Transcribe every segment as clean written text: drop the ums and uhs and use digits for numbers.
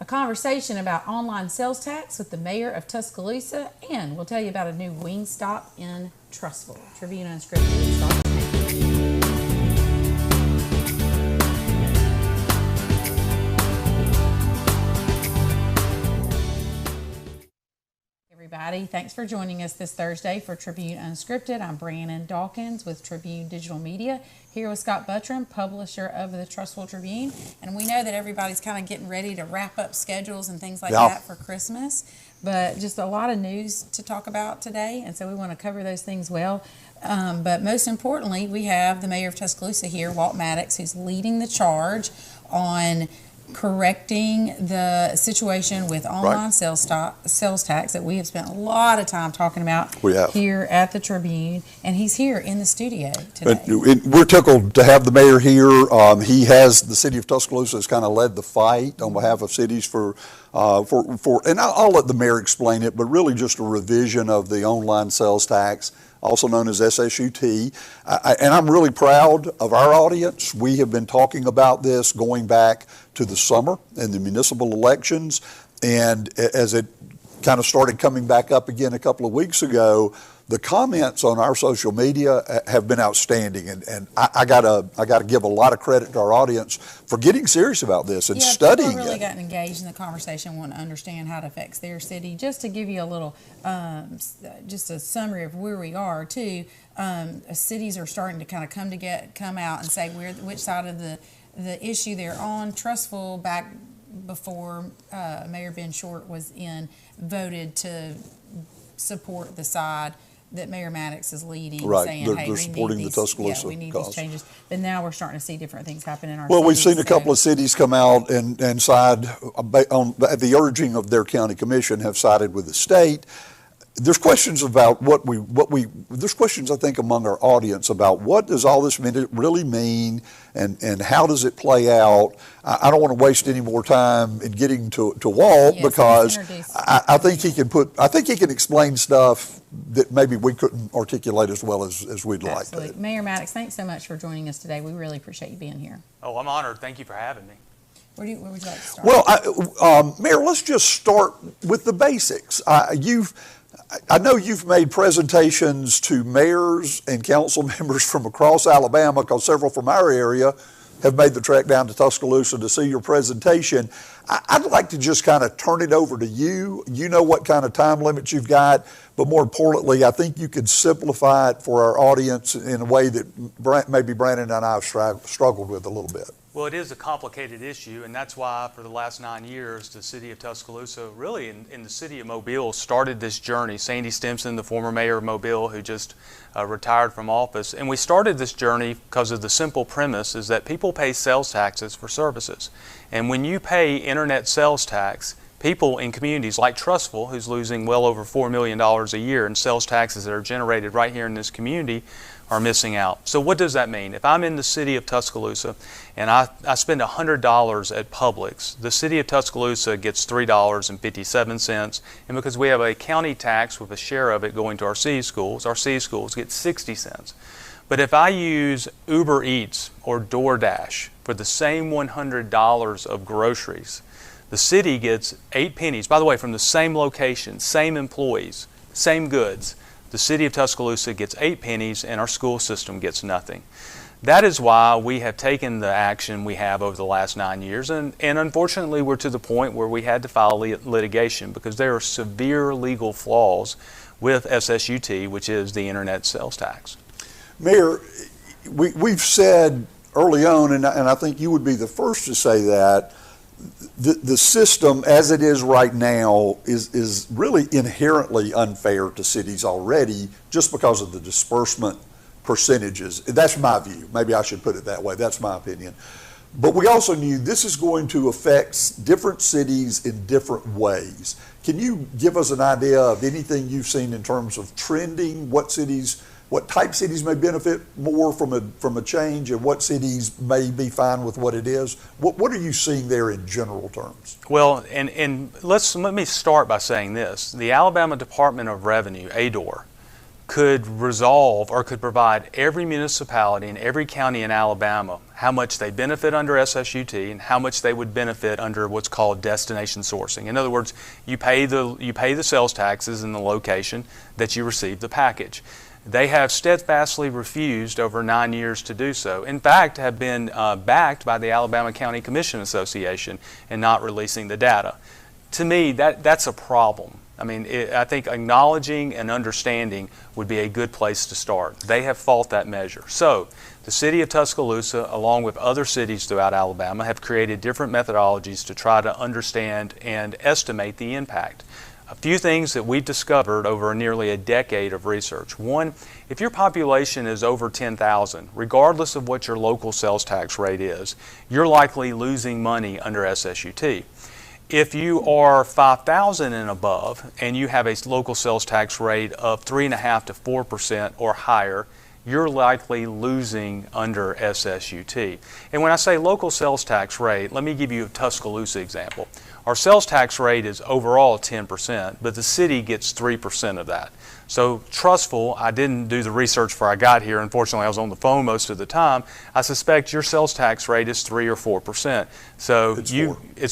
conversation about online sales tax with the mayor of Tuscaloosa, and we'll tell you about a new wing stop in Trussville. Tribune Unscripted. Everybody, thanks for joining us this Thursday for Tribune Unscripted. I'm Brannon Dawkins with Tribune Digital Media, here with Scott Buttram, publisher of the Trussville Tribune. And we know that everybody's kind of getting ready to wrap up schedules and things like that for Christmas, but just a lot of news to talk about today, and so we want to cover those things well. But most importantly, we have the mayor of Tuscaloosa here, Walt Maddox, who's leading the charge on correcting the situation with online sales tax that we have spent a lot of time talking about here at the Tribune, and he's here in the studio today. We're tickled to have the mayor here. The city of Tuscaloosa has kind of led the fight on behalf of cities for and I'll let the mayor explain it, but really just a revision of the online sales tax, also known as SSUT. And I'm really proud of our audience. We have been talking about this going back to the summer and the municipal elections. And as it kind of started coming back up again a couple of weeks ago, the comments on our social media have been outstanding, and I gotta give a lot of credit to our audience for getting serious about this and studying it. People really gotten engaged in the conversation, want to understand how it affects their city. Just to give you a little, just a summary of where we are too. Cities are starting to kind of come out and say which side of the issue they're on. Trussville, back before Mayor Ben Short was in, voted to support the side that Mayor Maddox is leading, saying, hey, they're supporting the Tuscaloosa we need these changes. But now we're starting to see different things happen in our Well, we've seen a couple of cities come out and side at the urging of their county commission, have sided with the state. There's questions about there's questions, I think, among our audience about what does all this really mean, and how does it play out. I don't want to waste any more time in getting to Walt, because I think he can explain stuff that maybe we couldn't articulate as well as we'd like to. Mayor Maddox, thanks so much for joining us today. We really appreciate you being here. Oh, I'm honored. Thank you for having me. Where would you like to start? Well, Mayor, let's just start with the basics. I know you've made presentations to mayors and council members from across Alabama, because several from our area have made the trek down to Tuscaloosa to see your presentation. I'd like to just kind of turn it over to you. You know what kind of time limits you've got, but more importantly, I think you can simplify it for our audience in a way that maybe Brandon and I have struggled with a little bit. Well, it is a complicated issue, and that's why for the last 9 years, the city of Tuscaloosa, really in the city of Mobile, started this journey. Sandy Stimson, the former mayor of Mobile, who just retired from office, and we started this journey because of the simple premise is that people pay sales taxes for services. And when you pay internet sales tax, people in communities like Trussville, who's losing well over $4 million a year in sales taxes that are generated right here in this community, are missing out. So what does that mean? If I'm in the city of Tuscaloosa and I spend $100 at Publix, the city of Tuscaloosa gets $3.57, and because we have a county tax with a share of it going to our city schools get 60 cents. But if I use Uber Eats or DoorDash for the same $100 of groceries, the city gets 8 pennies, by the way, from the same location, same employees, same goods. The city of Tuscaloosa gets 8 pennies, and our school system gets nothing. That is why we have taken the action we have over the last 9 years, and unfortunately we're to the point where we had to file litigation because there are severe legal flaws with SSUT, which is the internet sales tax. Mayor, we've said early on, and I think you would be the first to say that, the system as it is right now is really inherently unfair to cities already, just because of the disbursement percentages. That's my view. Maybe I should put it that way. That's my opinion. But we also knew this is going to affect different cities in different ways. Can you give us an idea of anything you've seen in terms of trending, what type cities may benefit more from a change, and what cities may be fine with what it is? What are you seeing there in general terms? Well, and let me start by saying this. The Alabama Department of Revenue, ADOR, could resolve or could provide every municipality in every county in Alabama how much they benefit under SSUT and how much they would benefit under what's called destination sourcing. In other words, you pay the sales taxes in the location that you receive the package. They have steadfastly refused over 9 years to do so. In fact, have been backed by the Alabama County Commission Association in not releasing the data. To me, that's a problem. I mean, I think acknowledging and understanding would be a good place to start. They have fought that measure. So, the city of Tuscaloosa, along with other cities throughout Alabama, have created different methodologies to try to understand and estimate the impact. A few things that we've discovered over nearly a decade of research. One, if your population is over 10,000, regardless of what your local sales tax rate is, you're likely losing money under SSUT. If you are 5,000 and above and you have a local sales tax rate of 3.5% to 4% or higher, you're likely losing under SSUT. And when I say local sales tax rate, let me give you a Tuscaloosa example. Our sales tax rate is overall 10%, but the city gets 3% of that. So Trussville, I didn't do the research before I got here. Unfortunately, I was on the phone most of the time. I suspect your sales tax rate is 3 or 4%. So it's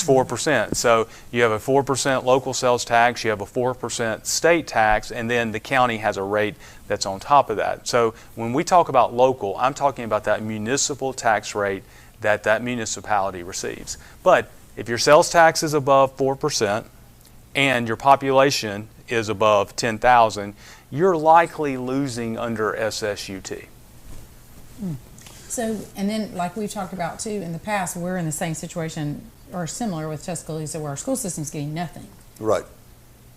4%. So you have a 4% local sales tax, you have a 4% state tax, and then the county has a rate that's on top of that. So when we talk about local, I'm talking about that municipal tax rate that municipality receives. But if your sales tax is above 4% and your population is above 10,000, you're likely losing under SSUT. So, and then like we've talked about too, in the past, we're in the same situation or similar with Tuscaloosa where our school system's getting nothing. Right.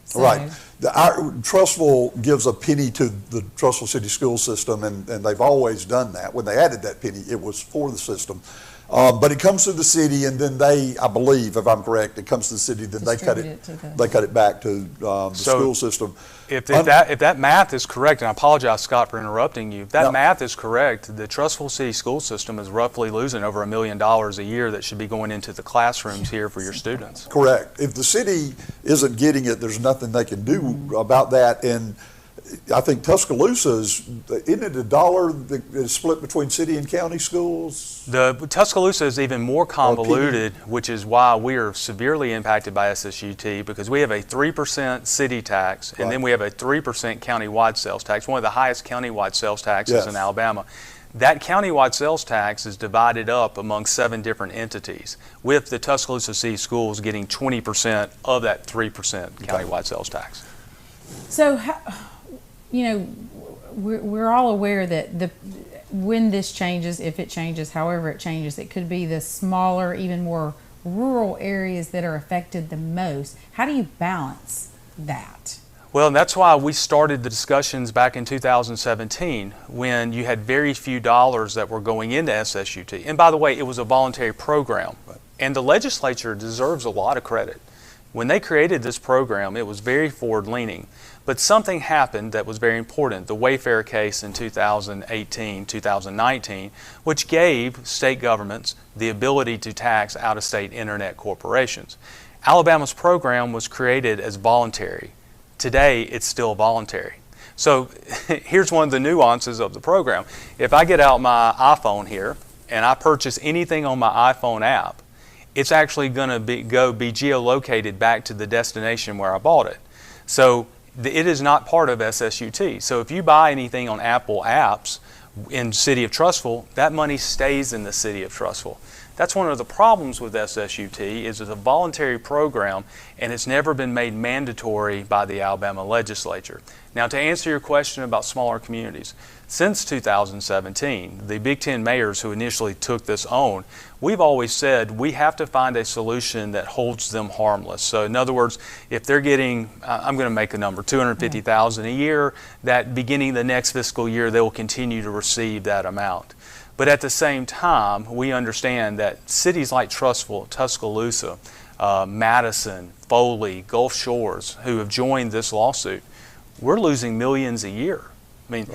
So, Right. Trussville gives a penny to the Trussville City School System, and they've always done that. When they added that penny, it was for the system. But it comes to the city, and then I believe, if I'm correct, it comes to the city, then they cut it back to the school system. If that math is correct, and I apologize, Scott, for interrupting you, if that math is correct, the Trussville City School System is roughly losing over $1 million a year that should be going into the classrooms here for your students. Correct. If the city isn't getting it, there's nothing they can do about that. And I think Tuscaloosa isn't it $1 that is split between city and county schools? The Tuscaloosa is even more convoluted, which is why we are severely impacted by SSUT, because we have a 3% city tax, and then we have a 3% countywide sales tax, one of the highest countywide sales taxes in Alabama. That countywide sales tax is divided up among 7 different entities, with the Tuscaloosa City Schools getting 20% of that 3% countywide sales tax. So, you know, we're all aware that when this changes, if it changes, however it changes, it could be the smaller, even more rural areas that are affected the most. How do you balance that? Well, that's why we started the discussions back in 2017 when you had very few dollars that were going into SSUT. And by the way, it was a voluntary program. And the legislature deserves a lot of credit. When they created this program, it was very forward-leaning. But something happened that was very important, the Wayfair case in 2018, 2019, which gave state governments the ability to tax out-of-state internet corporations. Alabama's program was created as voluntary. Today, it's still voluntary. So here's one of the nuances of the program. If I get out my iPhone here and I purchase anything on my iPhone app, it's actually going to be geolocated back to the destination where I bought it. So it is not part of SSUT. So if you buy anything on Apple apps in the city of Trussville, that money stays in the city of Trussville. That's one of the problems with SSUT, is it's a voluntary program and it's never been made mandatory by the Alabama legislature. Now, to answer your question about smaller communities, since 2017, the Big Ten mayors who initially took this on, we've always said we have to find a solution that holds them harmless. So in other words, if they're getting, I'm going to make a number, $250,000 a year, that beginning the next fiscal year, they will continue to receive that amount. But at the same time, we understand that cities like Trussville, Tuscaloosa, Madison, Foley, Gulf Shores, who have joined this lawsuit, we're losing millions a year. I mean,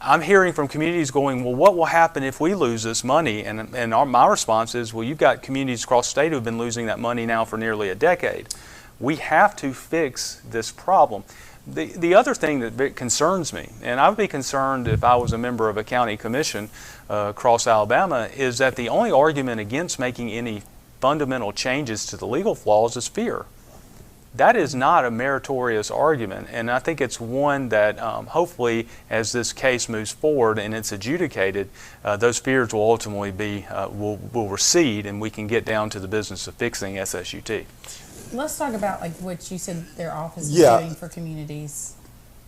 I'm hearing from communities going, well, what will happen if we lose this money? And my response is, well, you've got communities across the state who have been losing that money now for nearly a decade. We have to fix this problem. The other thing that concerns me, and I would be concerned if I was a member of a county commission across Alabama, is that the only argument against making any fundamental changes to the legal flaws is fear. That is not a meritorious argument, and I think it's one that hopefully as this case moves forward and it's adjudicated, those fears will ultimately will recede, and we can get down to the business of fixing SSUT. Let's talk about like what you said their office is Yeah. doing for communities.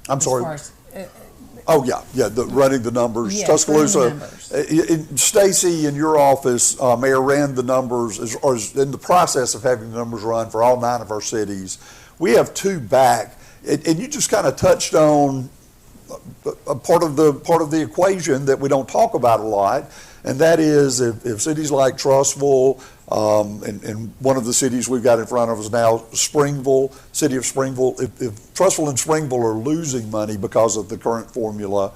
I'm sorry. As far as, Oh, yeah, running the numbers. Yeah, Tuscaloosa, running the numbers. Stacy, in your office, Mayor, ran the numbers, or is in the process of having the numbers run for all 9 of our cities. We have 2 back, and you just kind of touched on a part of the equation that we don't talk about a lot, and that is if cities like Trussville, and one of the cities we've got in front of us now, Springville, city of Springville, if Trussville and Springville are losing money because of the current formula,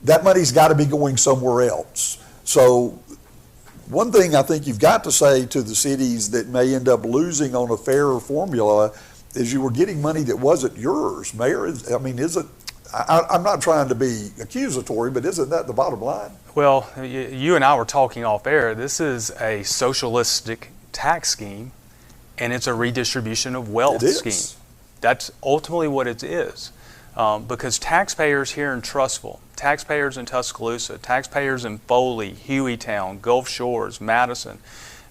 that money's got to be going somewhere else. So one thing I think you've got to say to the cities that may end up losing on a fairer formula is you were getting money that wasn't yours. Mayor, I'm not trying to be accusatory, but isn't that the bottom line? Well, you and I were talking off air. This is a socialistic tax scheme, and it's a redistribution of wealth scheme. That's ultimately what it is. Because taxpayers here in Trussville, taxpayers in Tuscaloosa, taxpayers in Foley, Hueytown, Gulf Shores, Madison,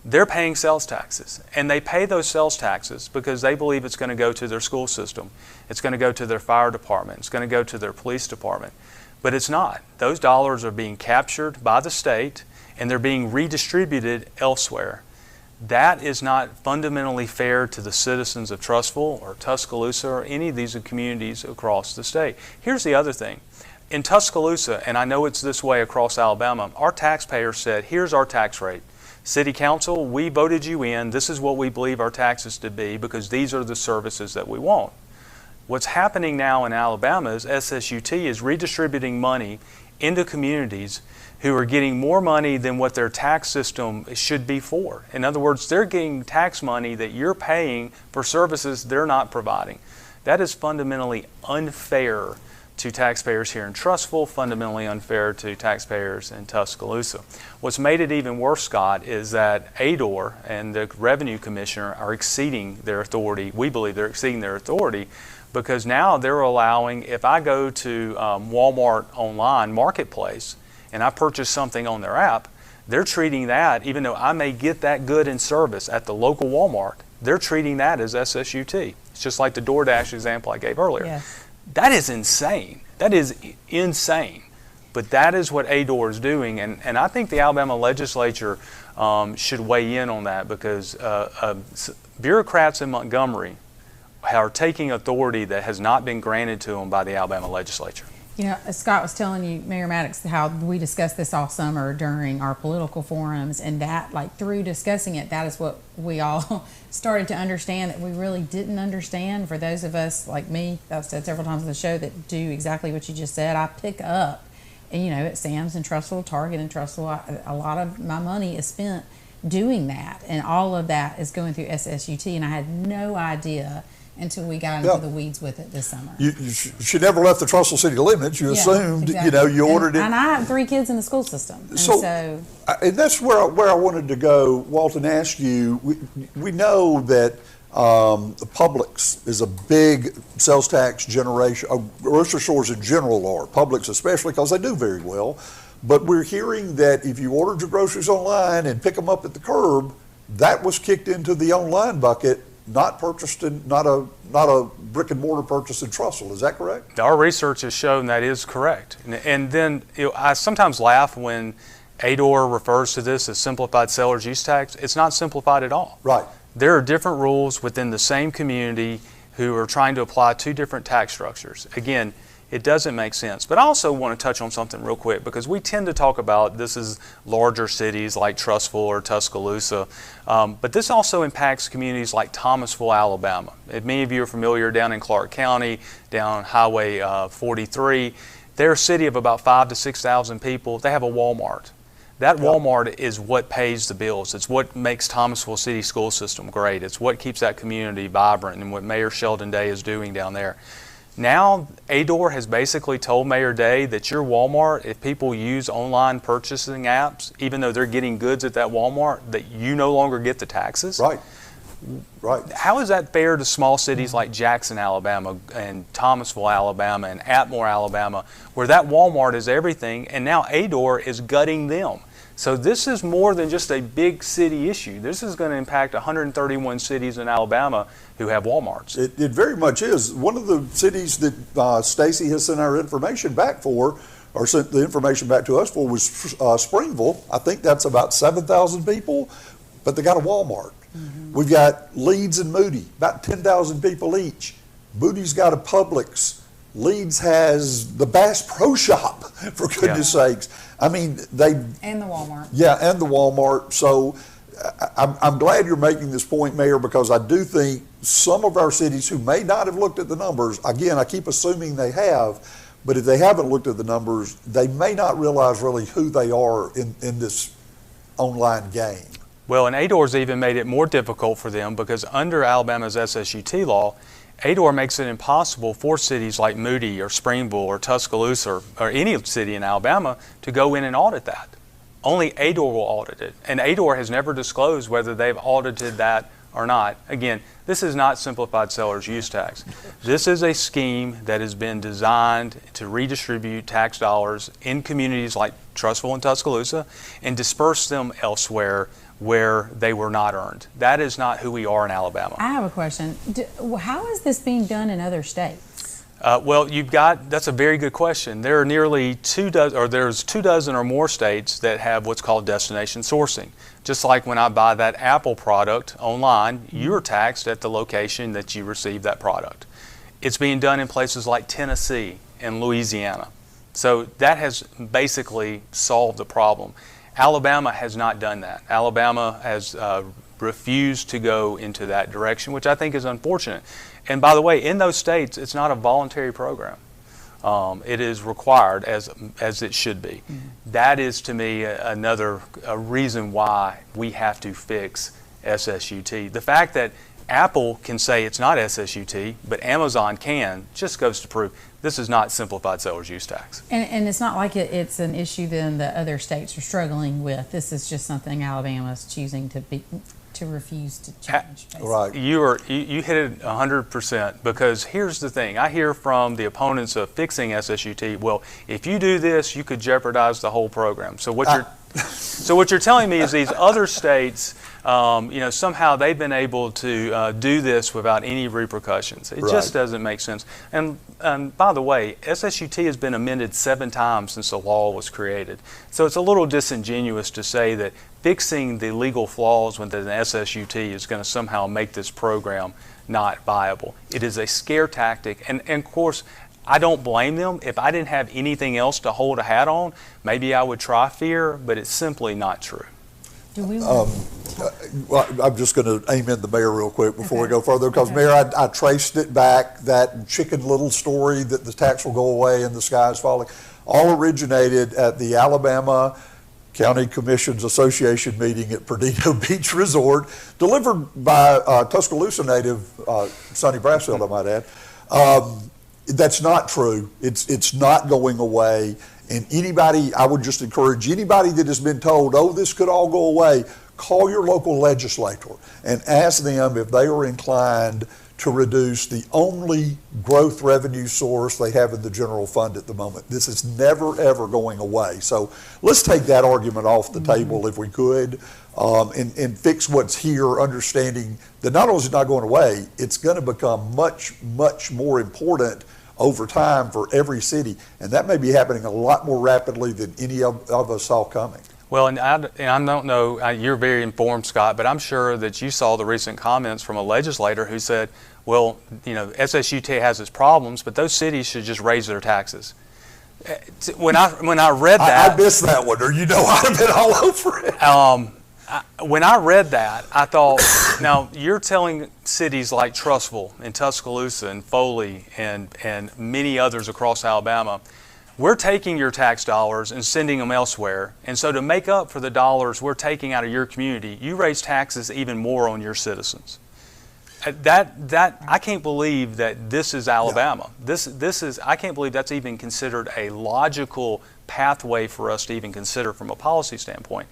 they're paying sales taxes. And they pay those sales taxes because they believe it's going to go to their school system. It's going to go to their fire department. It's going to go to their police department. But it's not. Those dollars are being captured by the state and they're being redistributed elsewhere. That is not fundamentally fair to the citizens of Trussville or Tuscaloosa or any of these communities across the state. Here's the other thing. In Tuscaloosa, and I know it's this way across Alabama, our taxpayers said, here's our tax rate. City Council, we voted you in. This is what we believe our taxes to be because these are the services that we want. What's happening now in Alabama is SSUT is redistributing money into communities who are getting more money than what their tax system should be for. In other words, they're getting tax money that you're paying for services they're not providing. That is fundamentally unfair to taxpayers here in Trussville, fundamentally unfair to taxpayers in Tuscaloosa. What's made it even worse, Scott, is that ADOR and the Revenue Commissioner are exceeding their authority. We believe they're exceeding their authority because now they're allowing, if I go to Walmart online marketplace and I purchase something on their app, they're treating that, even though I may get that good and service at the local Walmart, they're treating that as SSUT. It's just like the DoorDash example I gave earlier. Yes. That is insane. That is insane. But that is what ADOR is doing, and I think the Alabama legislature should weigh in on that because bureaucrats in Montgomery are taking authority that has not been granted to them by the Alabama legislature. You know, Scott was telling you, Mayor Maddox, how we discussed this all summer during our political forums, and that, like, through discussing it, that is what we all started to understand that we really didn't understand. For those of us like me, I've said several times on the show, that do exactly what you just said. I pick up, and, you know, at Sam's and Trussville, Target and Trussville, a lot of my money is spent doing that, and all of that is going through SSUT, and I had no idea until we got into the weeds with it this summer. You should never left the Trussville city limits. You assumed, exactly. You ordered it. And I have 3 kids in the school system. And and that's where I wanted to go, Walt, and ask you. We know that the Publix is a big sales tax generation. Grocery stores in general are, Publix especially, because they do very well. But we're hearing that if you ordered your groceries online and pick them up at the curb, that was kicked into the online bucket, not purchased in, not a brick and mortar purchase in Trussville. Is that correct? Our research has shown that is correct. And then I sometimes laugh when ADOR refers to this as simplified seller's use tax. It's not simplified at all. Right. There are different rules within the same community who are trying to apply 2 different tax structures. Again, it doesn't make sense. But I also want to touch on something real quick because we tend to talk about this is larger cities like Trussville or Tuscaloosa, but this also impacts communities like Thomasville, Alabama. If many of you are familiar, down in Clark County, down Highway 43, they're a city of about 5,000 to 6,000 people. They have a Walmart. That Walmart is what pays the bills. It's what makes Thomasville City School System great. It's what keeps that community vibrant and what Mayor Sheldon Day is doing down there. Now, ADOR has basically told Mayor Day that your Walmart, if people use online purchasing apps, even though they're getting goods at that Walmart, that you no longer get the taxes. Right. Right. How is that fair to small cities like Jackson, Alabama, and Thomasville, Alabama, and Atmore, Alabama, where that Walmart is everything, and now ADOR is gutting them? So this is more than just a big city issue. This is going to impact 131 cities in Alabama who have Walmarts. It very much is. One of the cities that Stacy has sent our information back for, or sent the information back to us for, was Springville. I think that's about 7,000 people, but they got a Walmart. Mm-hmm. We've got Leeds and Moody, about 10,000 people each. Moody's got a Publix. Leeds has the Bass Pro Shop, for goodness sakes. I mean, and the Walmart. Yeah, and the Walmart. So I'm glad you're making this point, Mayor, because I do think some of our cities who may not have looked at the numbers, again, I keep assuming they have, but if they haven't looked at the numbers, they may not realize really who they are in this online game. Well, and ADOR's even made it more difficult for them because under Alabama's SSUT law, ADOR makes it impossible for cities like Moody or Springville or Tuscaloosa or any city in Alabama to go in and audit that. Only ADOR will audit it. And ADOR has never disclosed whether they've audited that or not. Again, this is not simplified seller's use tax. This is a scheme that has been designed to redistribute tax dollars in communities like Trussville and Tuscaloosa and disperse them elsewhere where they were not earned. That is not who we are in Alabama. I have a question. How is this being done in other states? Well, that's a very good question. There are nearly there's 24 or more states that have what's called destination sourcing. Just like when I buy that Apple product online, you're taxed at the location that you receive that product. It's being done in places like Tennessee and Louisiana. So that has basically solved the problem. Alabama has not done that. Alabama has refused to go into that direction, which I think is unfortunate. And by the way, in those states, it's not a voluntary program. It is required as it should be. Mm-hmm. That is, to me, another reason why we have to fix SSUT. The fact that Apple can say it's not SSUT, but Amazon can, just goes to prove this is not simplified seller's use tax. And it's not like it's an issue then that other states are struggling with. This is just something Alabama's choosing to refuse to change. Basically. Right. You hit it 100%, because here's the thing. I hear from the opponents of fixing SSUT, well, if you do this, you could jeopardize the whole program. So what you're telling me is these other states, somehow they've been able to do this without any repercussions. It just doesn't make sense. And by the way, SSUT has been amended 7 times since the law was created. So it's a little disingenuous to say that fixing the legal flaws within the SSUT is going to somehow make this program not viable. It is a scare tactic. And of course, I don't blame them. If I didn't have anything else to hold a hat on, maybe I would try fear, but it's simply not true. Do we well, I'm just going to amen the mayor real quick before we go further, because Mayor, I traced it back, that Chicken Little story that the tax will go away and the sky is falling, all originated at the Alabama County Commissions Association meeting at Perdido Beach Resort, delivered by Tuscaloosa native Sonny Brassfield, I might add. That's not true. It's not going away. And anybody, I would just encourage anybody that has been told, oh, this could all go away, call your local legislator and ask them if they are inclined to reduce the only growth revenue source they have in the general fund at the moment. This is never, ever going away. So let's take that argument off the table if we could, and fix what's here, understanding that not only is it not going away, it's going to become much, much more important over time for every city. And that may be happening a lot more rapidly than any of us saw coming. Well, and I don't know, you're very informed, Scott, but I'm sure that you saw the recent comments from a legislator who said, well, SSUT has its problems, but those cities should just raise their taxes. When I read that, I missed that one, or I'd have been all over it. When I read that, I thought, now you're telling cities like Trussville and Tuscaloosa and Foley and many others across Alabama, we're taking your tax dollars and sending them elsewhere. And so to make up for the dollars we're taking out of your community, you raise taxes even more on your citizens. That I can't believe that this is Alabama. This is, I can't believe that's even considered a logical pathway for us to even consider from a policy standpoint.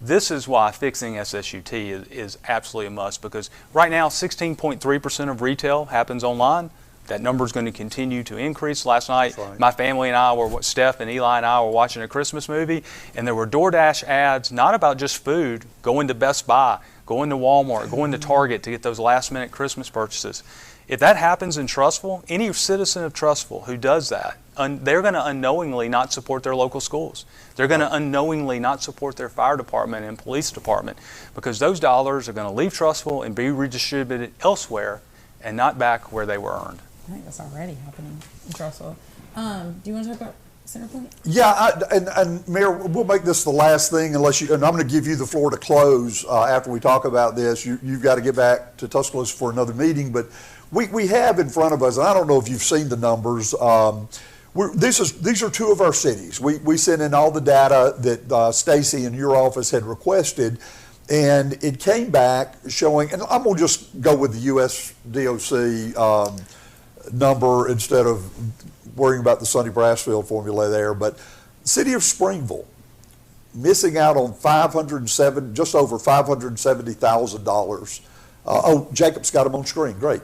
This is why fixing SSUT is absolutely a must, because right now 16.3% of retail happens online. That number is going to continue to increase. Last night, my family and I were, Steph and Eli and I were watching a Christmas movie, and there were DoorDash ads, not about just food, going to Best Buy, going to Walmart, going to Target to get those last-minute Christmas purchases. If that happens in Trussville, any citizen of Trussville who does that, they're going to unknowingly not support their local schools. They're going to unknowingly not support their fire department and police department, because those dollars are going to leave Trussville and be redistributed elsewhere and not back where they were earned. I think that's already happening in Trussville. Do you want to talk about Centerpoint? Yeah, and Mayor, we'll make this the last thing, unless you, and I'm going to give you the floor to close after we talk about this. You've got to get back to Tuscaloosa for another meeting, but we have in front of us, and I don't know if you've seen the numbers. These are two of our cities. We sent in all the data that Stacy in your office had requested, and it came back showing, and I'm going to just go with the U.S. DOC number instead of worrying about the Sonny Brassfield formula there, but city of Springville missing out on just over $570,000. Oh, Jacob's got them on screen, great.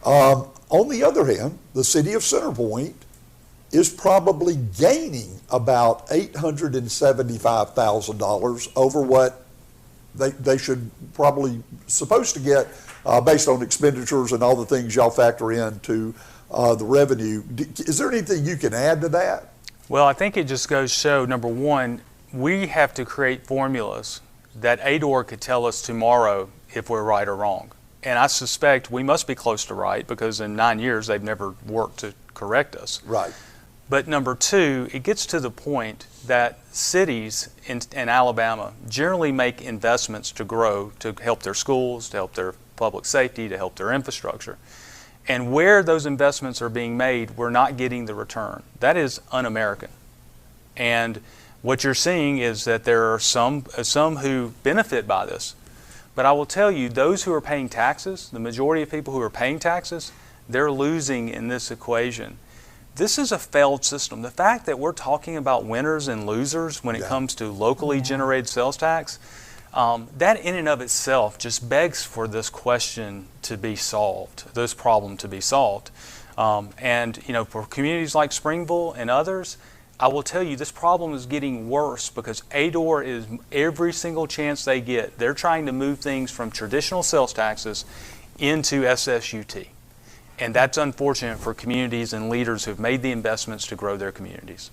On the other hand, the city of Centerpoint is probably gaining about $875,000 over what they should probably supposed to get based on expenditures and all the things y'all factor into the revenue. Is there anything you can add to that? Well, I think it just goes to show, number one, we have to create formulas that ADOR could tell us tomorrow if we're right or wrong. And I suspect we must be close to right, because in 9 years they've never worked to correct us. Right. But number two, it gets to the point that cities in Alabama generally make investments to grow, to help their schools, to help their public safety, to help their infrastructure. And where those investments are being made, we're not getting the return. That is un-American. And what you're seeing is that there are some who benefit by this. But I will tell you, those who are paying taxes, the majority of people who are paying taxes, they're losing in this equation. This is a failed system. The fact that we're talking about winners and losers when it comes to locally generated sales tax, that in and of itself just begs for this question to be solved, this problem to be solved. And for communities like Springville and others, I will tell you this problem is getting worse because ADOR is, every single chance they get, they're trying to move things from traditional sales taxes into SSUT. And that's unfortunate for communities and leaders who've made the investments to grow their communities.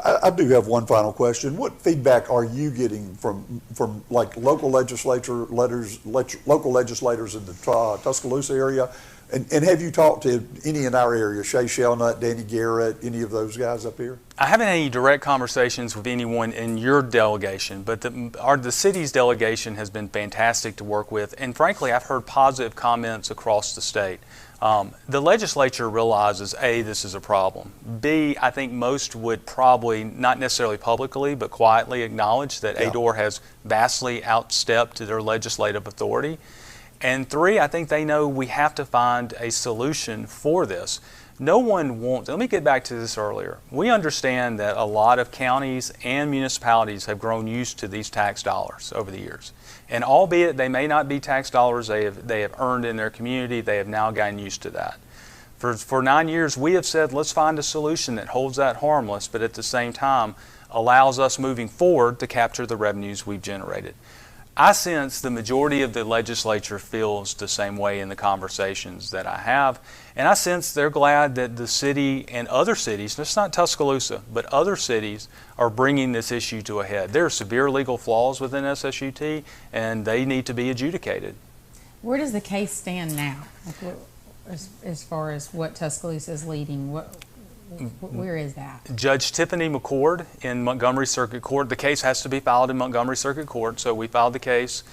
I do have one final question. What feedback are you getting from like local legislators in the Tuscaloosa area? And have you talked to any in our area, Shay Shelnut, Danny Garrett, any of those guys up here? I haven't had any direct conversations with anyone in your delegation, but the city's delegation has been fantastic to work with. And frankly, I've heard positive comments across the state. The legislature realizes, A, this is a problem. B, I think most would probably, not necessarily publicly, but quietly acknowledge that ADOR has vastly outstepped their legislative authority. And three, I think they know we have to find a solution for this. No one wants, let me get back to this earlier. We understand that a lot of counties and municipalities have grown used to these tax dollars over the years. And albeit they may not be tax dollars they have earned in their community, they have now gotten used to that. For 9 years, we have said, let's find a solution that holds that harmless, but at the same time allows us moving forward to capture the revenues we've generated. I sense the majority of the legislature feels the same way in the conversations that I have, and I sense they're glad that the city and other cities, just not Tuscaloosa, but other cities are bringing this issue to a head. There are severe legal flaws within SSUT, and they need to be adjudicated. Where does the case stand now, as far as what Tuscaloosa is leading? Where is that? Judge Tiffany McCord in Montgomery Circuit Court. The case has to be filed in Montgomery Circuit Court, so we filed the case.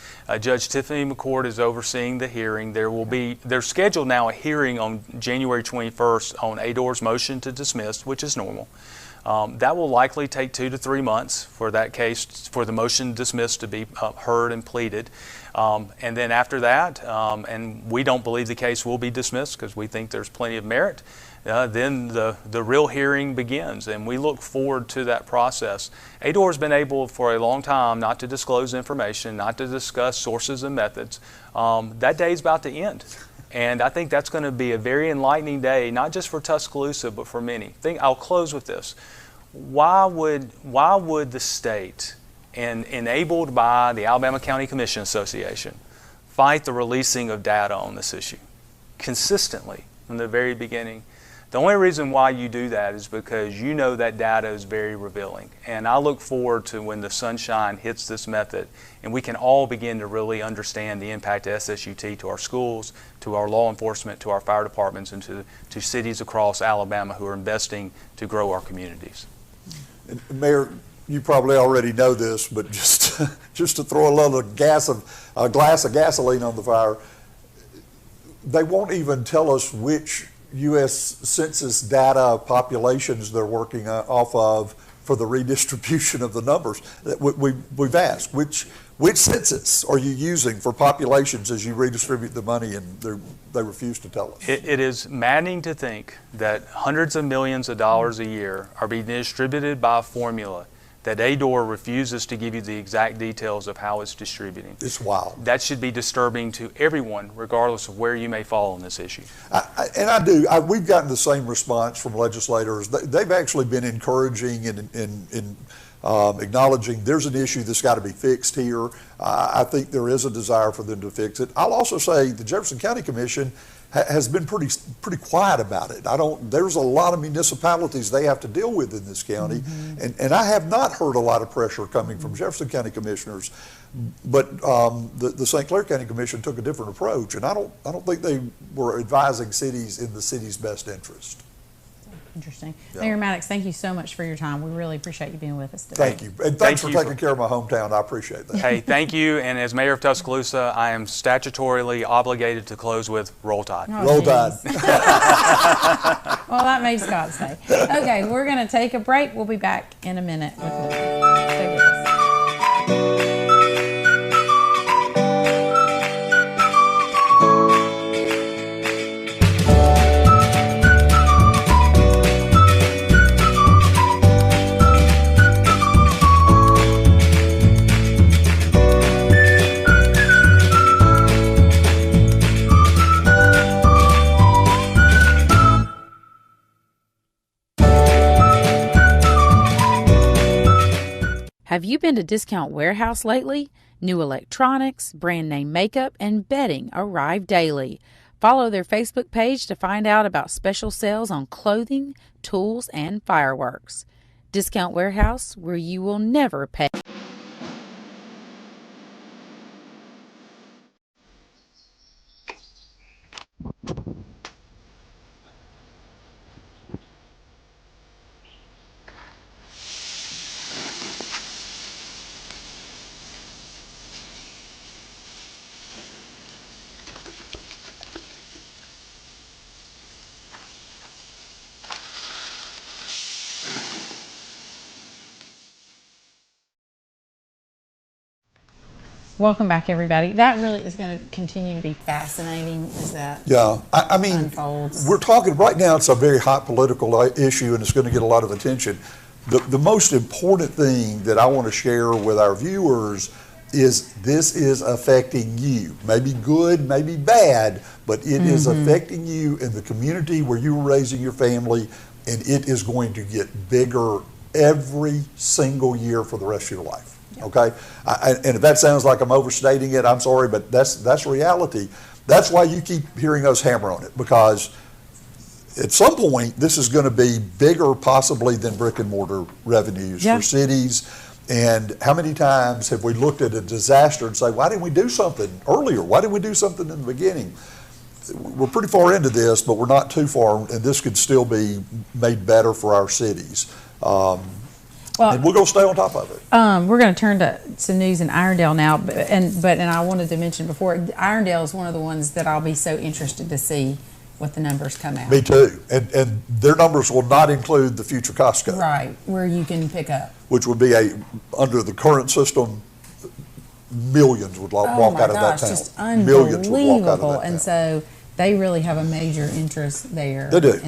Judge Tiffany McCord is overseeing the hearing. There's scheduled now a hearing on January 21st on ADOR's motion to dismiss, which is normal. That will likely take 2 to 3 months for that case, for the motion dismissed to be heard and pleaded. And then after that, and we don't believe the case will be dismissed because we think there's plenty of merit, then the real hearing begins, and we look forward to that process. ADOR has been able for a long time not to disclose information, not to discuss sources and methods. That day is about to end. And I think that's going to be a very enlightening day, not just for Tuscaloosa, but for many. I'll close with this. Why would the state, and enabled by the Alabama County Commission Association, fight the releasing of data on this issue consistently from the very beginning? The only reason why you do that is because you know that data is very revealing. And I look forward to when the sunshine hits this method and we can all begin to really understand the impact of SSUT to our schools, to our law enforcement, to our fire departments, and to cities across Alabama who are investing to grow our communities. And Mayor, you probably already know this, but just to throw a glass of gasoline on the fire, they won't even tell us which U.S. Census data populations they're working off of for the redistribution of the numbers. We've asked, which census are you using for populations as you redistribute the money, and they refuse to tell us. It is maddening to think that hundreds of millions of dollars a year are being distributed by a formula that ADOR refuses to give you the exact details of how it's distributing. It's wild. That should be disturbing to everyone, regardless of where you may fall on this issue. We've gotten the same response from legislators. They've actually been encouraging and acknowledging there's an issue that's got to be fixed here. I think there is a desire for them to fix it. I'll also say the Jefferson County Commission has been pretty quiet about it. There's a lot of municipalities they have to deal with in this county, and I have not heard a lot of pressure coming from Jefferson County commissioners, but the St. Clair County Commission took a different approach, and I don't think they were advising cities in the city's best interest. Interesting. Yeah. Mayor Maddox, thank you so much for your time. We really appreciate you being with us today. Thank you. And thanks for taking care of my hometown. I appreciate that. Hey, thank you. And as Mayor of Tuscaloosa, I am statutorily obligated to close with Roll Tide. Oh, Roll geez. Tide. Well, that made Scott say. Okay, we're going to take a break. We'll be back in a minute with more. Stay with us. Have you been to Discount Warehouse lately? New electronics, brand name makeup, and bedding arrive daily. Follow their Facebook page to find out about special sales on clothing, tools, and fireworks. Discount Warehouse, where you will never pay. Welcome back, everybody. That really is going to continue to be fascinating as that I mean, unfolds. we're talking right now, it's a very hot political issue and it's going to get a lot of attention. The most important thing that I want to share with our viewers is this is affecting you. Maybe good, maybe bad, but it is affecting you in the community where you were raising your family, and it is going to get bigger every single year for the rest of your life. Okay, and if that sounds like I'm overstating it, I'm sorry, but that's reality. That's why you keep hearing us hammer on it, because at some point this is going to be bigger possibly than brick and mortar revenues for cities. And how many times have we looked at a disaster and say, why didn't we do something earlier? Why didn't we do something in the beginning? We're pretty far into this, but we're not too far, and this could still be made better for our cities. And we're going to stay on top of it. We're going to turn to some news in Irondale now, and I wanted to mention before, Irondale is one of the ones that I'll be so interested to see what the numbers come out. Me too. And their numbers will not include the future Costco. Right, where you can pick up. Which would be under the current system, millions would walk out of that town. Just Millions would walk out of unbelievable. that And town. so they really have a major interest there. They do.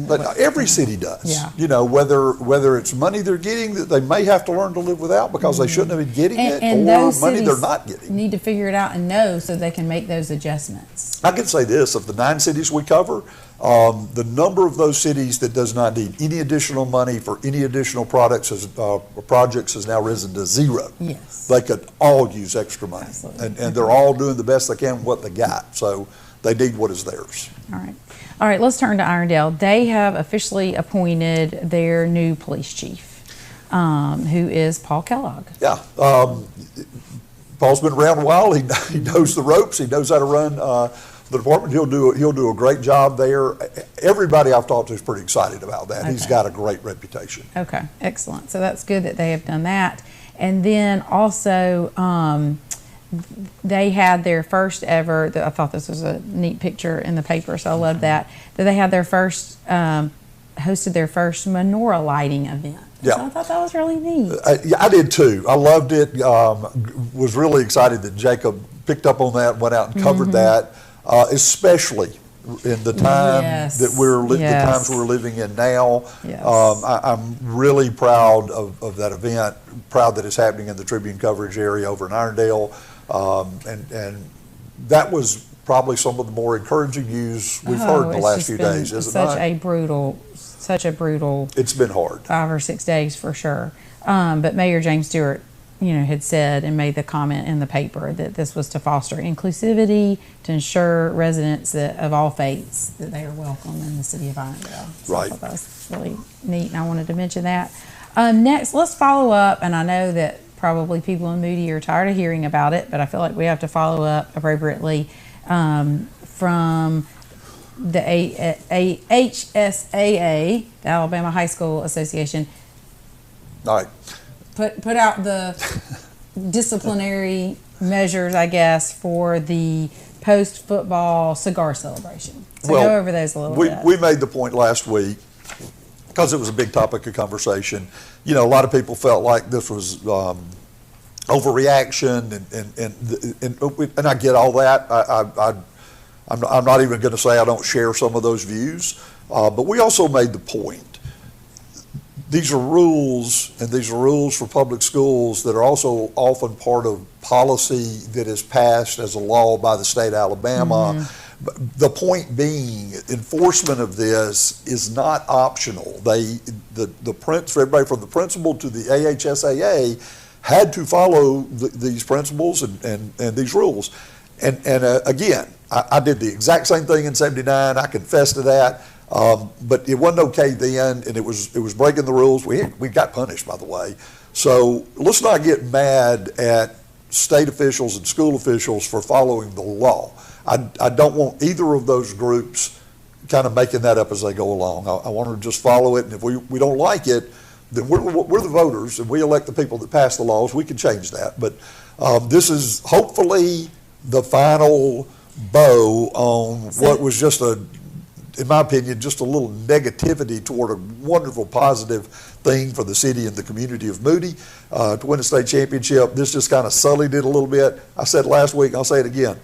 But Every city does. Yeah. You know, whether it's money they're getting that they may have to learn to live without because they shouldn't have been getting it, and or those money they're cities not getting. need to figure it out and know so they can make those adjustments. I can say this, of the 9 cities we cover, the number of those cities that does not need any additional money for any additional projects has now risen to 0. Yes. They could all use extra money. Absolutely. And they're all doing the best they can with what they got. So they need what is theirs. All right, let's turn to Irondale. They have officially appointed their new police chief, who is Paul Kellogg. Yeah. Paul's been around a while. He knows the ropes. He knows how to run the department. He'll do a great job there. Everybody I've talked to is pretty excited about that. Okay. He's got a great reputation. Okay, excellent. So that's good that they have done that. And then also, they had their first ever, I thought this was a neat picture in the paper, so I love that they had their first, hosted their first menorah lighting event. Yeah. So I thought that was really neat. Yeah, I did too. I loved it. Was really excited that Jacob picked up on that, went out and covered that, especially in the time that the times we're living in now. Yes. I'm really proud of that event, proud that it's happening in the Tribune coverage area over in Irondale. And that was probably some of the more encouraging news we've heard in the last few days, isn't it? Such a brutal. It's been hard. 5 or 6 days for sure. But Mayor James Stewart, had said and made the comment in the paper that this was to foster inclusivity, to ensure residents of all faiths that they are welcome in the city of Irondale. So right. I thought that was really neat, and I wanted to mention that. Next, let's follow up, and I know that probably people in Moody are tired of hearing about it, but I feel like we have to follow up appropriately from the HSAA, the Alabama High School Association. All right. Put out the disciplinary measures, I guess, for the post-football cigar celebration. So go over those a little bit. We made the point last week, because it was a big topic of conversation. A lot of people felt like this was overreaction, and I get all that. I'm not even going to say I don't share some of those views, but we also made the point. These are rules, and these are rules for public schools that are also often part of policy that is passed as a law by the state of Alabama. Mm-hmm. The point being, enforcement of this is not optional. Everybody from the principal to the AHSAA had to follow these principles and these rules. And again, I did the exact same thing in '79. I confess to that. But it wasn't okay then, and it was breaking the rules. We got punished, by the way. So let's not get mad at state officials and school officials for following the law. I don't want either of those groups kind of making that up as they go along. I want to just follow it, and if we don't like it, then we're the voters, and we elect the people that pass the laws. We can change that. But this is hopefully the final bow on what was just in my opinion, just a little negativity toward a wonderful positive thing for the city and the community of Moody to win a state championship. This just kind of sullied it a little bit. I said last week, I'll say it again.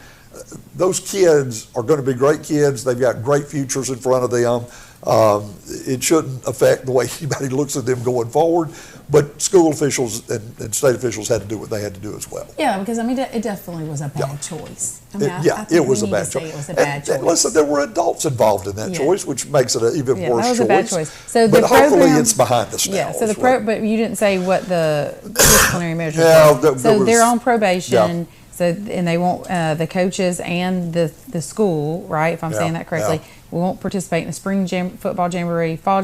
Those kids are going to be great kids. They've got great futures in front of them. It shouldn't affect the way anybody looks at them going forward, but school officials and state officials had to do what they had to do as well. Yeah, because it definitely was a bad choice. It was a bad choice. It was a bad choice. Listen, there were adults involved in that choice, which makes it an even worse choice. That was a bad choice. So but hopefully it's behind us now. Yeah, so but you didn't say what the disciplinary measures were. So they're on probation. Yeah. So, and they won't, the coaches and the school, right, if I'm saying that correctly, won't participate in the spring football jamboree, fall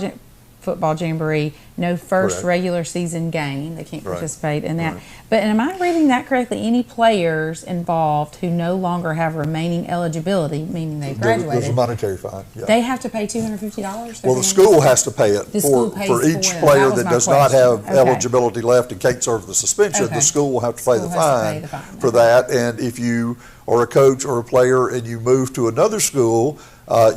football jamboree, no first regular season game. They can't participate in that. But am I reading that correctly? Any players involved who no longer have remaining eligibility, meaning they've graduated, there's a monetary fine. Yeah. They have to pay $250? Well, the school has to pay it for each player that does not have eligibility left and can't serve the suspension. The school will have to pay the fine for that. And if you or a coach or a player and you move to another school,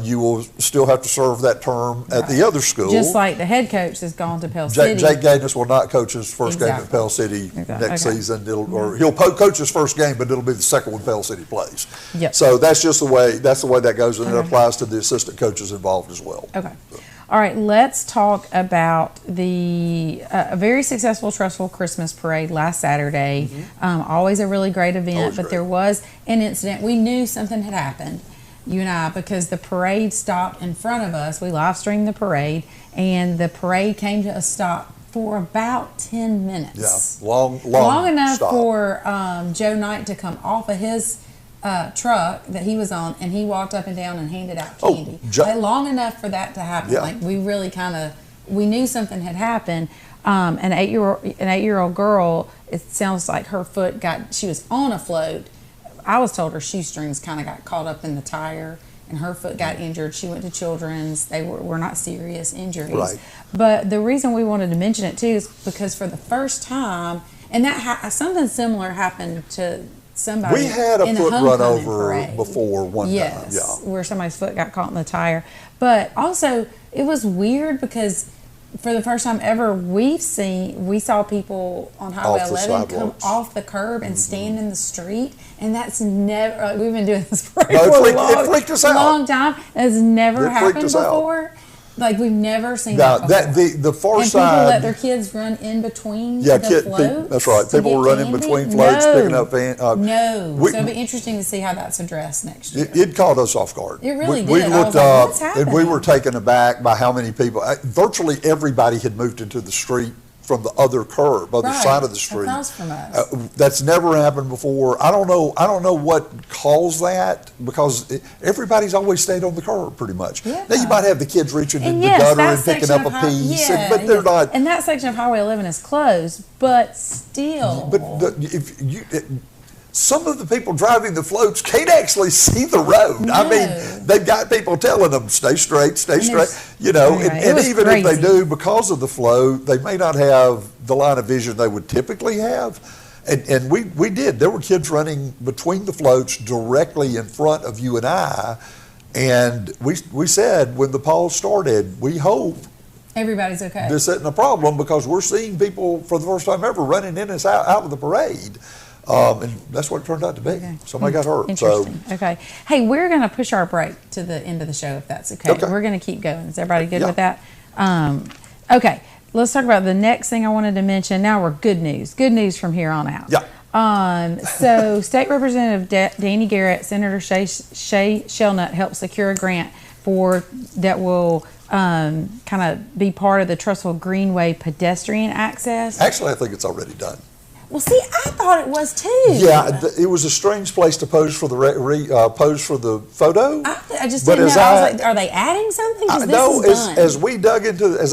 you will still have to serve that term at the other school. Just like the head coach has gone to Pell City. Jake Gaines will not coach his first game at Pell City next season. Or he'll coach his first game, but it'll be the second one Pell City plays. Yep. So that's just the way that goes, and it applies to the assistant coaches involved as well. Okay. All right, let's talk about the a very successful Trussville Christmas parade last Saturday. Always a really great event, but there was an incident. We knew something had happened, you and I, because the parade stopped in front of us. We live streamed the parade, and the parade came to a stop for about 10 minutes. Yeah, long enough stop. for Joe Knight to come off of his truck that he was on, and he walked up and down and handed out candy. Long enough for that to happen. Yeah. Like, we really we knew something had happened. An eight-year-old girl, it sounds like her foot she was on a float. I was told her shoestrings kind of got caught up in the tire, and her foot got injured. She went to Children's. They were not serious injuries. Right. But the reason we wanted to mention it too is because for the first time, and something similar happened to somebody. We had a foot run over parade before one time. Yes, where somebody's foot got caught in the tire. But also, it was weird because for the first time ever, we saw people on Highway 11 come off the curb and stand in the street, and that's never. We've been doing this parade for it freaked us out. Long time. It's never happened before. Like, we've never seen that before. The far and side. And people let their kids run in between the floats. That's right. People run in between floats, picking up. So it'll be interesting to see how that's addressed next year. It caught us off guard. It really did. We looked up, what's happening? And we were taken aback by how many people. Virtually everybody had moved into the street from the other curb, other side of the street. Across from us. That's never happened before. I don't know what caused that, because everybody's always stayed on the curb pretty much. Yeah. Now you might have the kids reaching in the gutter and picking up a piece, but they're not. And that section of Highway 11 is closed, but still. But some of the people driving the floats can't actually see the road. No. I mean, they've got people telling them, stay straight, stay straight. And even crazy. if they do, because of the flow, they may not have the line of vision they would typically have. And we did. There were kids running between the floats directly in front of you and I. And we said when the pause started, we hope everybody's okay. this isn't a problem, because we're seeing people for the first time ever running in and out of the parade. And that's what it turned out to be. Okay. Somebody got hurt. Interesting. Okay. Hey, we're going to push our break to the end of the show, if that's okay. We're going to keep going. Is everybody good with that? Okay. Let's talk about the next thing I wanted to mention. Now we're good news. Good news from here on out. Yeah. So State Representative Danny Garrett, Senator Shay Shelnut helped secure a grant that will kind of be part of the Trussville Greenway pedestrian access. Actually, I think it's already done. Well, see, I thought it was too. Yeah, it was a strange place to pose for the photo. I just didn't know. I was like, are they adding something? As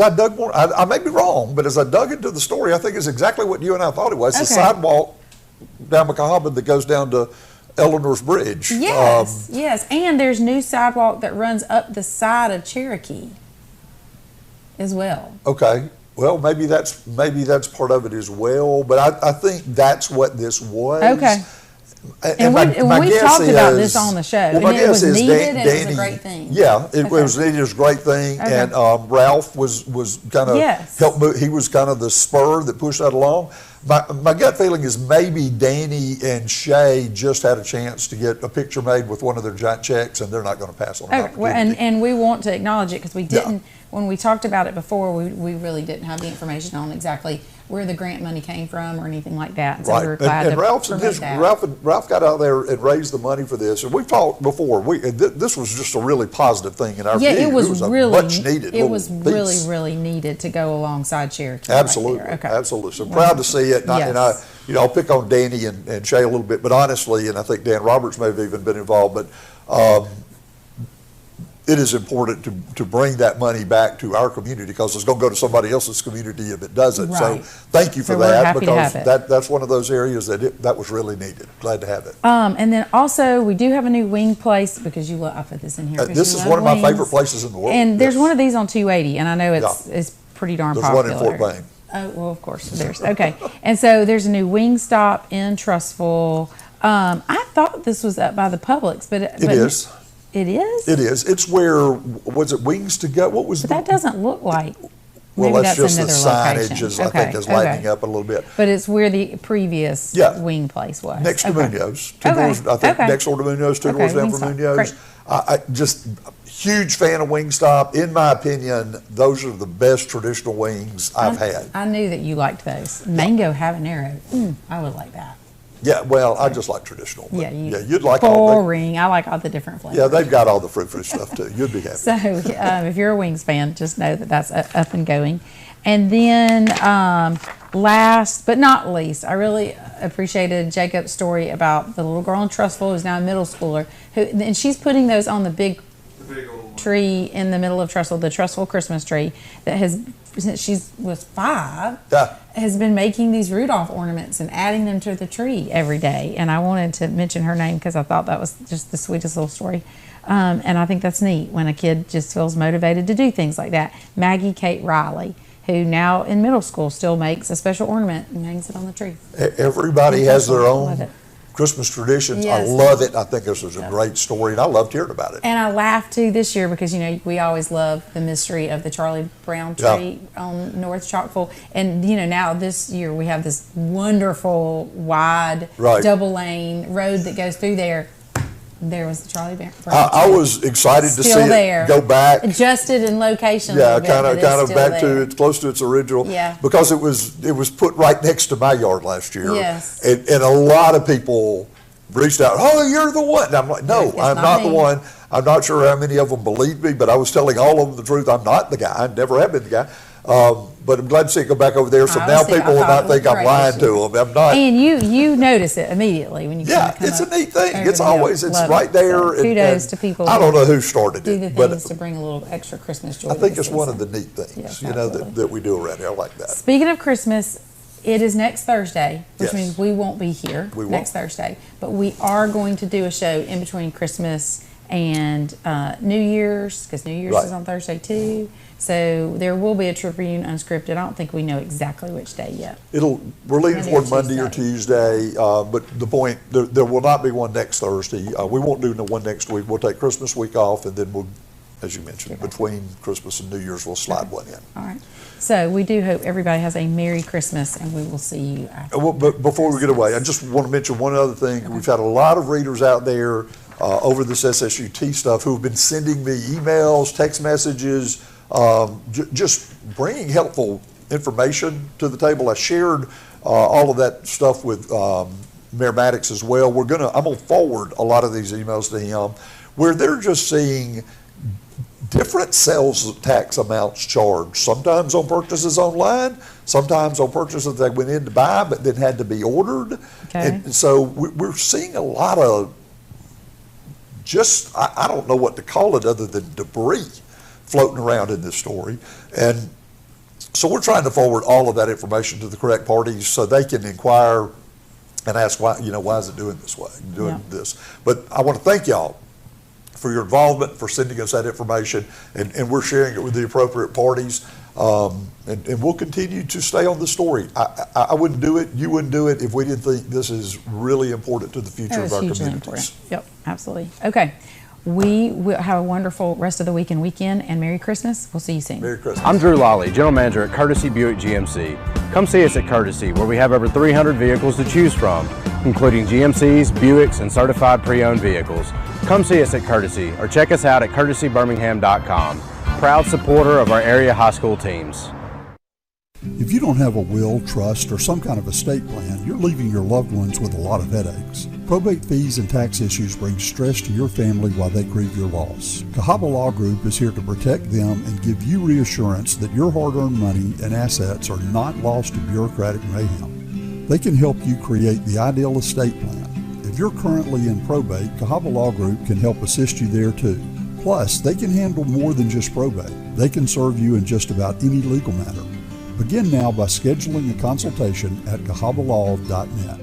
I dug more, I may be wrong, but as I dug into the story, I think it's exactly what you and I thought it was. It's a sidewalk down McCahaban that goes down to Eleanor's Bridge. Yes, yes, and there's new sidewalk that runs up the side of Cherokee as well. Okay. Well, maybe that's part of it as well, but I think that's what this was. Okay. And we talked about this on the show. Well, my guess is needed, and it was a great thing. Yeah, it was needed. It was a great thing, and Ralph was kind of helped move. He was kind of the spur that pushed that along. My gut feeling is maybe Danny and Shay just had a chance to get a picture made with one of their giant checks, and they're not going to pass on an opportunity. And we want to acknowledge it, because we didn't, when we talked about it before, we really didn't have the information on exactly where the grant money came from or anything like that. So we're glad and Ralph got out there and raised the money for this. And we've talked before. This was just a really positive thing in our view. It was really much needed. It was really needed to go alongside Cherokee. Absolutely, absolutely. So proud to see it. And I'll pick on Danny and Shay a little bit, but honestly, and I think Dan Roberts may have even been involved, but it is important to bring that money back to our community, because it's going to go to somebody else's community if it doesn't. So thank you for that, because that's one of those areas that was really needed. Glad to have it. And then also we do have a new wing place, because I put this in here. This is one of my favorite places in the world. And there's one of these on 280, and I know it's pretty darn popular. There's one in Fort Wayne. Oh, well, of course, there's. Okay. And so there's a new wing stop in Trussville. I thought this was up by the Publix, but It is. It is? It is. It's where, was it Wings to Go? What was But that doesn't look like. Well, Maybe that's just the another signage location. is, I think, is lightening up a little bit. But it's where the previous wing place was. Next to Okay. Munoz. Two doors, I think next door to Munoz, two doors down from Wingstop. Munoz. Great. I just, huge fan of Wingstop. In my opinion, those are the best traditional wings I've had. I knew that you liked those. Mango habanero. I would like that. Yeah, well, I just like traditional. But you'd like boring. I like all the different flavors. Yeah, they've got all the fruit stuff too. You'd be happy. So if you're a wings fan, just know that that's up and going. And then last but not least, I really appreciated Jacob's story about the little girl in Trussville who's now a middle schooler, and she's putting those on the big tree in the middle of Trussville, the Trussville Christmas tree that has, since she was 5, has been making these Rudolph ornaments and adding them to the tree every day. And I wanted to mention her name because I thought that was just the sweetest little story. And I think that's neat when a kid just feels motivated to do things like that. Maggie Kate Riley, who now in middle school still makes a special ornament and hangs it on the tree. Everybody has their own Christmas traditions. Yes. I love it. I think this is a great story, and I loved hearing about it. And I laughed too this year because, you know, we always love the mystery of the Charlie Brown tree on North Chalkville. And, you know, now this year we have this wonderful wide double lane road that goes through there. There was the Charlie Brown tree. I was excited to see it go back. Adjusted in location. Yeah, kind of back to it's close to its original. Yeah. Because it was put right next to my yard last year. Yes. And a lot of people reached out. Oh, you're the one. And I'm like, no, I'm not the one. I'm not sure how many of them believed me, but I was telling all of them the truth. I'm not the guy. I never have been the guy. But I'm glad to see it go back over there. So now people will not think I'm lying to them. I'm not. And you notice it immediately when you come it's a neat thing. It's always right there. So kudos to people. I don't know who started do the it, things to bring a little extra Christmas joy. I think it's one of the neat things, that we do around here. I like that. Speaking of Christmas, it is next Thursday, which means we won't be here next Thursday. But we are going to do a show in between Christmas and New Year's, because New Year's is on Thursday too. So there will be a Tribune Unscripted. I don't think we know exactly which day yet. We're leaning toward Monday or Tuesday, but the point, there will not be one next Thursday. We won't do one next week. We'll take Christmas week off, and then we'll, as you mentioned, between Christmas and New Year's, we'll slide one in. All right. So we do hope everybody has a Merry Christmas, and we will see you after. Well, but before we get away, I just want to mention one other thing. We've had a lot of readers out there over this SSUT stuff who have been sending me emails, text messages, just bringing helpful information to the table. I shared all of that stuff with Mayor Maddox as well. I'm gonna forward a lot of these emails to him, where they're just seeing different sales tax amounts charged. Sometimes on purchases online, sometimes on purchases they went in to buy but then had to be ordered. And so we're seeing a lot of I don't know what to call it other than debris floating around in this story. And so we're trying to forward all of that information to the correct parties so they can inquire and ask why is it doing this way, this. But I want to thank y'all for your involvement, for sending us that information, and we're sharing it with the appropriate parties. And we'll continue to stay on the story. I wouldn't do it, you wouldn't do it if we didn't think this is really important to the future of our communities. Important. Yep, absolutely. Okay. We will have a wonderful rest of the week and weekend, and Merry Christmas. We'll see you soon. Merry Christmas. I'm Drew Lawley, General Manager at Courtesy Buick GMC. Come see us at Courtesy, where we have over 300 vehicles to choose from, including GMCs, Buicks, and certified pre-owned vehicles. Come see us at Courtesy, or check us out at courtesybirmingham.com. Proud supporter of our area high school teams. If you don't have a will, trust, or some kind of estate plan, you're leaving your loved ones with a lot of headaches. Probate fees and tax issues bring stress to your family while they grieve your loss. Cahaba Law Group is here to protect them and give you reassurance that your hard-earned money and assets are not lost to bureaucratic mayhem. They can help you create the ideal estate plan. If you're currently in probate, Cahaba Law Group can help assist you there too. Plus, they can handle more than just probate. They can serve you in just about any legal matter. Begin now by scheduling a consultation at cahabalaw.net.